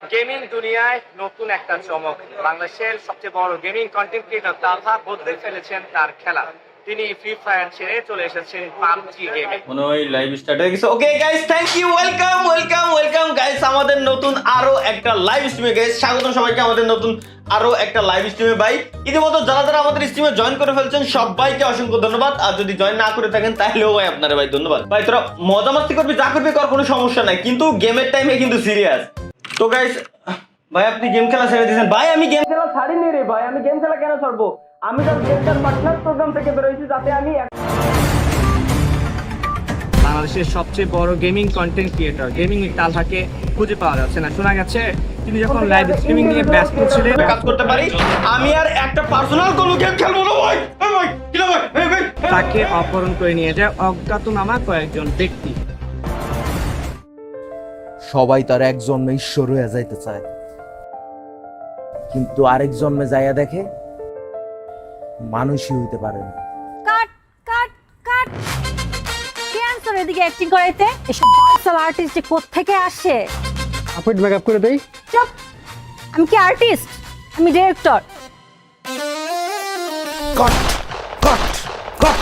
Gaming দুনিয়ায় নতুন একটা চমক। বাংলাদেশের সবচেয়ে বড় গেমিং কন্টেন্ট ক্রিয়েটর তালহা বদলে ফেলেছেন তার খেলা। তিনি ফ্রি ফায়ার ছেড়ে চলে এসেছেন পাবজি গেমে। মনে হয় লাইভ স্টার্ট হয়ে গেছে। Okay guys, thank you, welcome guys আমাদের নতুন আরো একটা লাইভ স্ট্রিমে। গাইস স্বাগতম সবাইকে আমাদের নতুন আরো একটা লাইভ স্ট্রিমে। ভাই ইতিমধ্যে যারা আমাদের স্ট্রিমে জয়েন করে ফেলছেন সবাইকে অসংখ্য ধন্যবাদ। আর যদি জয়েন না করে থাকেন তাহলেও ভাই আপনারা ভাই ধন্যবাদ। ভাই তোরা মজা মাস্তি করবি, যা করবি কর, কোনো সমস্যা নাই, কিন্তু গেমের টাইমে কিন্তু সিরিয়াস। তো গাইস ভাই আপনি গেম খেলা ছেড়ে দিয়েছেন। ভাই আমি গেম খেলা ছাড়িনি রে ভাই, আমি গেম খেলা কেন ছাড়বো? আমি তো গেমটার পার্টনার প্রোগ্রাম থেকে বেরোইছি যাতে আমি বাংলাদেশের সবচেয়ে বড় গেমিং কন্টেন্ট ক্রিয়েটর গেমিং তালহাকে খুঁজে পাওয়া যাচ্ছে না। শোনা গেছে তিনি যখন লাইভ স্ট্রিমিং নিয়ে ব্যস্ত ছিলেন কাজ করতে পারি, আমি আর একটা পার্সোনাল কোনো গেম খেলবো না ভাই। এই ভাই কি না ভাই, এই ভাই তাকে অপহরণ করে নিয়ে যায় অজ্ঞাতনামা কয়েকজন ব্যক্তি। সবাই তার এক জন্মে ঈশ্বর হয়ে যাইতে চায়, কিন্তু আরেক জন্মে যাইয়া দেখে মানুষই হইতে পারে না। কাট কাট কাট কে আনছো এদিকে অ্যাক্টিং করাইতে? এসব বালসাল আর্টিস্ট যে কোত্থেকে আসে? আপনি মেকআপ করে দেই। চুপ! আমি কি আর্টিস্ট? আমি director. Caught caught caught.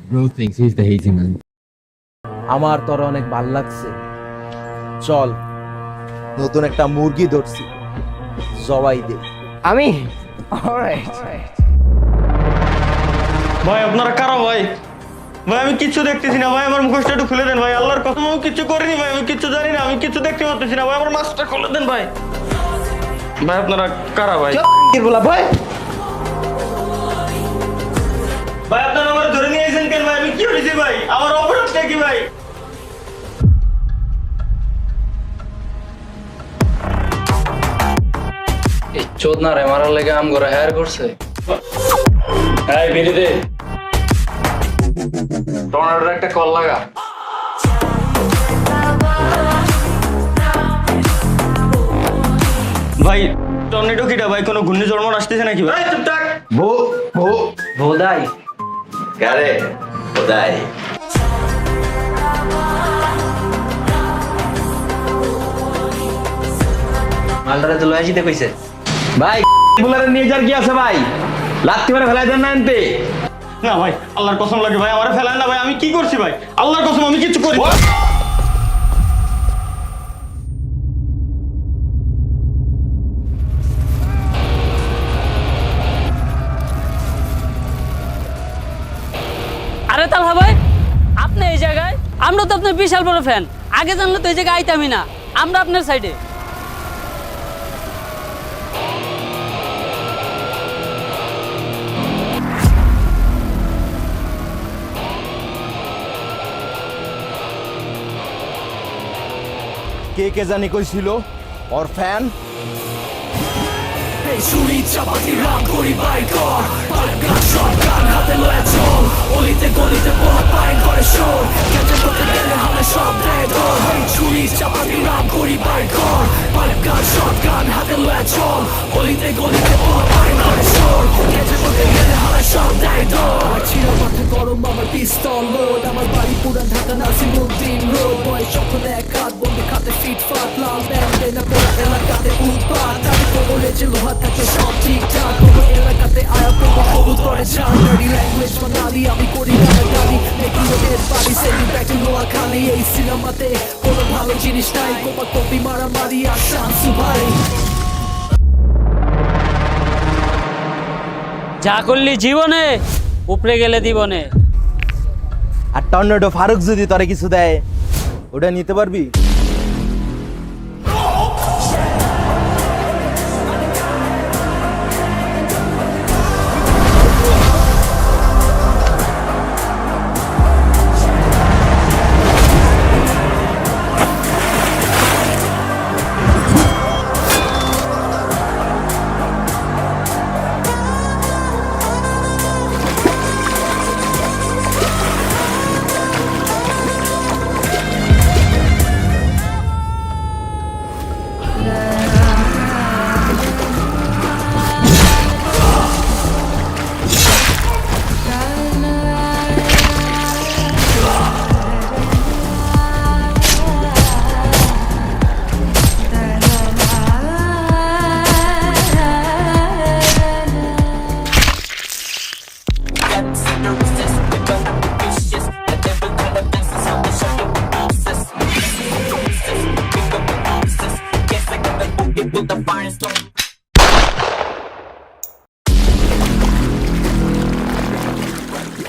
Bro thinks he's the hazy man. আমার তোর অনেক ভাল লাগছে, চল নতুন একটা মুরগি ধরছি, জবাই দে। আমি ভাই আপনারা কারা ভাই? ভাই আমি কিচ্ছু দেখতেছি না ভাই, আমার মুখোশটা একটু খুলে দেন ভাই, আল্লাহর কসম আমি কিচ্ছু করিনি ভাই, আমি কিচ্ছু জানি না, আমি কিচ্ছু দেখতে পাচ্ছি না ভাই, আমার মাস্কটা খুলে দেন ভাই। ভাই আপনারা কারা ভাই? বলা ভাই, ভাই আপনারা আমার ধরে নিয়ে এসেছেন কেন ভাই? আমি কি হয়েছি ভাই? আমার অপরাধটা কি ভাই? এই চোদনা রে মারার লেগে আম করে হায়ার করছে। এই বিড়ি দে, টর্নেডোর একটা কল লাগা। ভাই টর্নেডো কিটা ভাই? কোনো ঘূর্ণিঝড় আসতেছে নাকি ভাই? চুপ থাক। ভোদাই কারে খোদাই। মালটারে তো লয়ে যেতে কইছে। ভাই বুলারে নিয়ে যার কি আছে ভাই? লাত্তি মারে ফেলাই দেন না এনতে। না ভাই আল্লাহর কসম লাগে ভাই, আমারে ফেলান না ভাই, আমি কি করছি ভাই? আল্লাহর কসম আমি কিচ্ছু করি। আরে তালহা ভাই, আপনি এই জায়গায়? আমরা তো আপনার বিশাল বড় ফ্যান, আগে জানলে তো এই জায়গায় আইতামই না। আমরা আপনার সাইডে। কে কে জানি কইছিল ওর ফ্যান? ছুরি চাপাতি রাম করি বাইকর পালগান শটগান হাতে লয়ে চল অলিতে গলিতে পড়া পায় ঘরে শোর কেটে পড়তে গেলে হালে সব দেয় দর ছুরি চাপাতি রাম করি বাইকর পালগান শটগান হাতে লয়ে চল অলিতে গলিতে পড়া পায় ঘরে শোর কেটে পড়তে গেলে হালে সব দেয় দর চিরা মাথা গরম আমার পিস্তল লোড আমার বাড়ি পুরান ঢাকা নাসিমউদ্দিন রোড বয়স যখন এক হাত বন্ধু খাতে ফিট ফাট লাল ব্যান্ডে না পুরো এলাকাতে উৎপাত আমি কোমরে যে লোহা থাকে সব ঠিকঠাক কোনো এলাকাতে আয়া প্রভু কবুল করে যান ডার্টি ল্যাঙ্গুয়েজ বাঙালি আমি করি গালাগালি মেকিং ওদের বাড়ি সেলিং ব্যাক টু নোয়াখালী এই সিনেমাতে কোনো ভালো জিনিস নাই কোপা কপি মারামারি আর শামসু ভাই যা করলি জীবনে, উপরে গেলে দিবনে। আর টর্নেডো ফারুক যদি তোরে কিছু দেয় ওটা নিতে পারবি?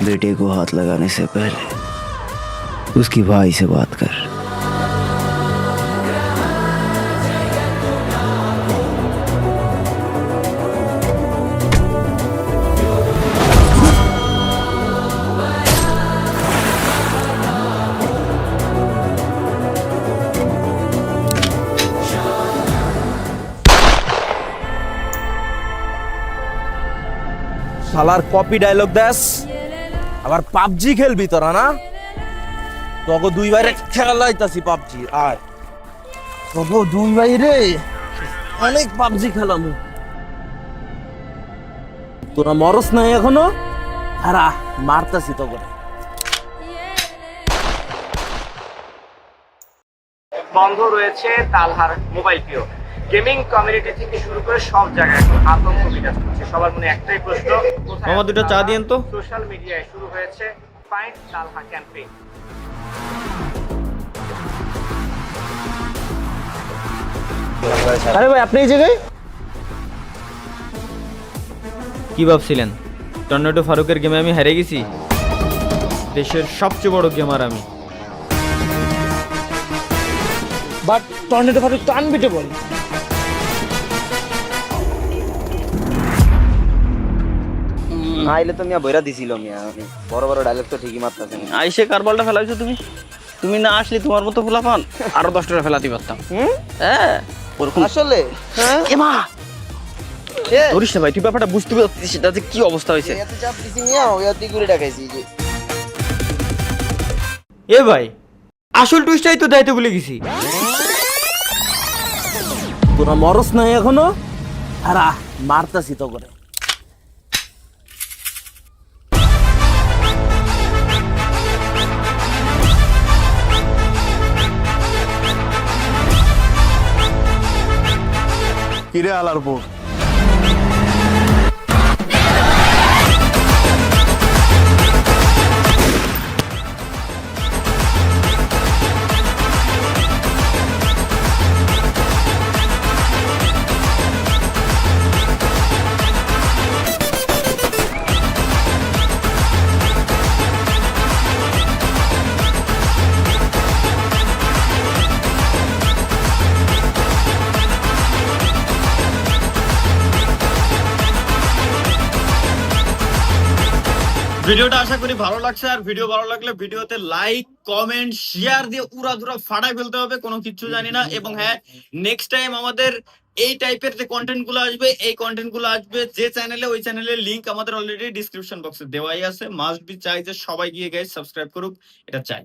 बेटे को हाथ लगाने से पहले उसकी भाई से बात कर। শালার কপি ডায়লগ দেস, আবার পাবজি খেলবি তোরা না? তোকে দুই বাইরে খেলাইতাছি পাবজি। আয় তোকে দুই বাইরে অনেক পাবজি খেলাম। তোরা মরস নাই এখনো? হারা মারতাছি তোকে। বন্ধ রয়েছে তালহার মোবাইল প্রিয়। গেমিং কমিউনিটি থেকে শুরু করে সব জায়গায় এখন আতঙ্ক বিরাজ করছে। সবার মনে একটাই প্রশ্ন, মামা দুটো চা দিয়েন তো। সোশ্যাল মিডিয়ায় শুরু হয়েছে ফাইন্ড তালহা ক্যাম্পেইন। আরে ভাই আপনি এই জায়গায়? কি ভাবছিলেন টর্নেডো ফারুকের গেমে আমি হেরে গেছি? দেশের সবচেয়ে বড় গেমার আমি। বাট টর্নেডো ফারুক তো আনবিটেবল। আইলে তো মিয়া বইরা দিছিল মিয়া, আমি বড় বড় ডায়লগ তো ঠিকই মারতাছেন। আইসে কার বলটা ফেলাইছো তুমি? তুমি না আসলে তোমার মতো ফুলা পান আরো 10টা ফেলাতে পারতাম। হ্যাঁ ওরকম আসলে হ্যাঁ এমা ধরিস না ভাই, তুই ব্যাপারটা বুঝতে পারছিস সেটা যে কি অবস্থা হয়েছে। এত চাপ দিছি মিয়া, ওই অতি করে ডাকাইছি যে। এ ভাই আসল টুইস্টটাই তো দাইতে ভুলে গেছি। তোরা মরস নাই এখনো? হারা মারতাছি তোকে। কিরে আলার পর ভিডিওটা আশা করি ভালো লাগছে। আর ভিডিও ভালো লাগলে ভিডিওতে লাইক কমেন্ট শেয়ার দিয়ে উড়াধুরা ফাটাই ফেলতে হবে, কোনো কিছু জানি না। এবং হ্যাঁ নেক্সট টাইম আমাদের এই টাইপের যে কন্টেন্ট গুলো আসবে, এই কন্টেন্ট গুলো আসবে যে চ্যানেলে, ওই চ্যানেলের লিংক আমাদের অলরেডি ডিসক্রিপশন বক্সে দেওয়াই আছে। মাস্ট বি চাই যে সবাই গিয়ে গাইস সাবস্ক্রাইব করুক, এটা চাই।